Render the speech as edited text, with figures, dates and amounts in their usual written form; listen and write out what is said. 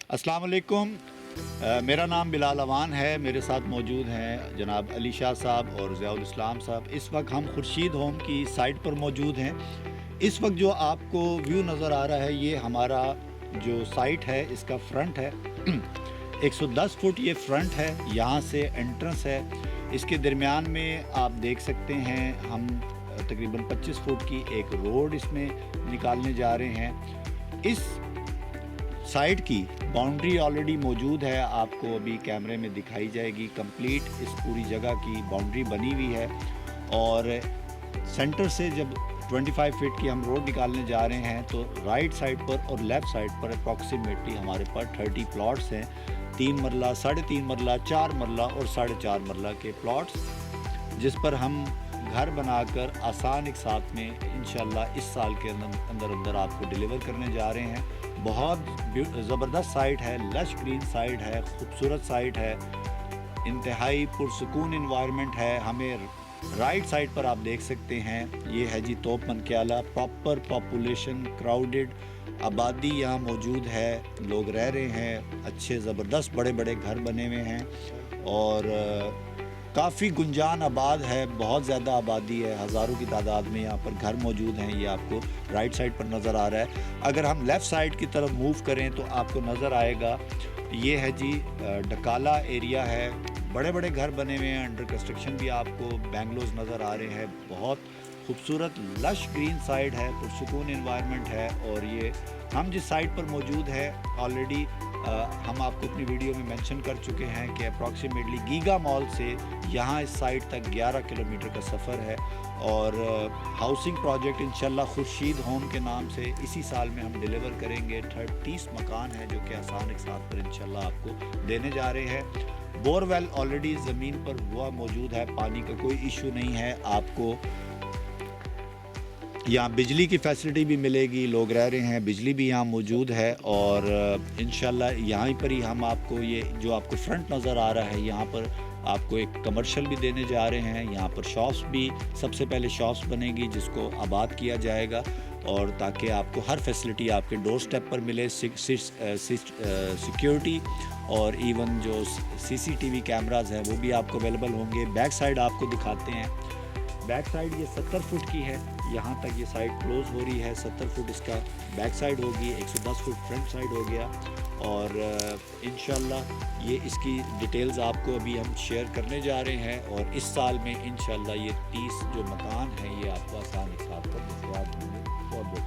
अस्सलाम वालेकुम। मेरा नाम बिलाल अवान है। मेरे साथ मौजूद हैं जनाब अली शाह साहब और ज़ियाउल इस्लाम साहब। इस वक्त हम खुर्शीद होम की साइट पर मौजूद हैं। इस वक्त जो आपको व्यू नज़र आ रहा है ये हमारा जो साइट है इसका फ्रंट है। 110 फुट ये फ्रंट है, यहाँ से एंट्रेंस है। इसके दरमियान में आप देख सकते हैं हम तकरीबन 25 फुट की एक रोड इसमें निकालने जा रहे हैं। इस साइड की बाउंड्री ऑलरेडी मौजूद है, आपको अभी कैमरे में दिखाई जाएगी। कंप्लीट इस पूरी जगह की बाउंड्री बनी हुई है और सेंटर से जब 25 फीट की हम रोड निकालने जा रहे हैं तो राइट साइड पर और लेफ़्ट साइड पर अप्रॉक्सीमेटली हमारे पास 30 प्लॉट्स हैं। 3 मरला, 3.5 मरला, 4 मरला और 4.5 मरला के प्लॉट्स, जिस पर हम घर बनाकर आसान एक साथ में इंशाल्लाह इस साल के अंदर आपको डिलीवर करने जा रहे हैं। बहुत ज़बरदस्त साइट है, लश ग्रीन साइट है, खूबसूरत साइट है, इंतहाई पुरसुकून इन्वायरमेंट है। हमें राइट साइड पर आप देख सकते हैं ये है जी तोप मनक्याला, प्रॉपर पॉपुलेशन, क्राउडेड आबादी यहाँ मौजूद है, लोग रह रहे हैं, अच्छे ज़बरदस्त बड़े बड़े घर बने हुए हैं और काफ़ी गुंजान आबाद है, बहुत ज़्यादा आबादी है, हज़ारों की तादाद में यहाँ पर घर मौजूद हैं। ये आपको राइट साइड पर नज़र आ रहा है। अगर हम लेफ़्ट साइड की तरफ मूव करें तो आपको नज़र आएगा ये है जी डकाला एरिया है, बड़े बड़े घर बने हुए हैं, अंडर कंस्ट्रक्शन भी आपको बैंगलोज नज़र आ रहे हैं। बहुत खूबसूरत लश ग्रीन साइड है, पुरसुकून एनवायरनमेंट है। और ये हम जिस साइट पर मौजूद है ऑलरेडी हम आपको अपनी वीडियो में मेंशन कर चुके हैं कि अप्रॉक्सीमेटली गीगा मॉल से यहाँ इस साइट तक 11 किलोमीटर का सफ़र है। और हाउसिंग प्रोजेक्ट इंशाल्लाह खुर्शीद होम के नाम से इसी साल में हम डिलीवर करेंगे। 30 मकान हैं जो कि आसान एक साथ पर इंशाल्लाह आपको देने जा रहे हैं। बोरवेल ऑलरेडी ज़मीन पर हुआ मौजूद है, पानी का कोई इशू नहीं है। आपको यहाँ बिजली की फैसिलिटी भी मिलेगी, लोग रह रहे हैं, बिजली भी यहाँ मौजूद है। और इंशाल्लाह यहाँ पर ही हम आपको ये जो आपको फ्रंट नज़र आ रहा है यहाँ पर आपको एक कमर्शियल भी देने जा रहे हैं। यहाँ पर शॉप्स भी सबसे पहले शॉप्स बनेगी जिसको आबाद किया जाएगा और ताकि आपको हर फैसिलिटी आपके डोर स्टेप पर मिले। सिक्योरिटी और इवन जो CCTV कैमराज हैं वो भी आपको अवेलेबल होंगे। बैक साइड आपको दिखाते हैं। बैक साइड ये 70 फुट की है, यहाँ तक ये साइड क्लोज़ हो रही है। 70 फुट इसका बैक साइड होगी, 110 फुट फ्रंट साइड हो गया। और इंशाल्लाह ये इसकी डिटेल्स आपको अभी हम शेयर करने जा रहे हैं। और इस साल में इंशाल्लाह ये 30 जो मकान हैं ये आपको आसान एक साथ कर देंगे। बहुत बहुत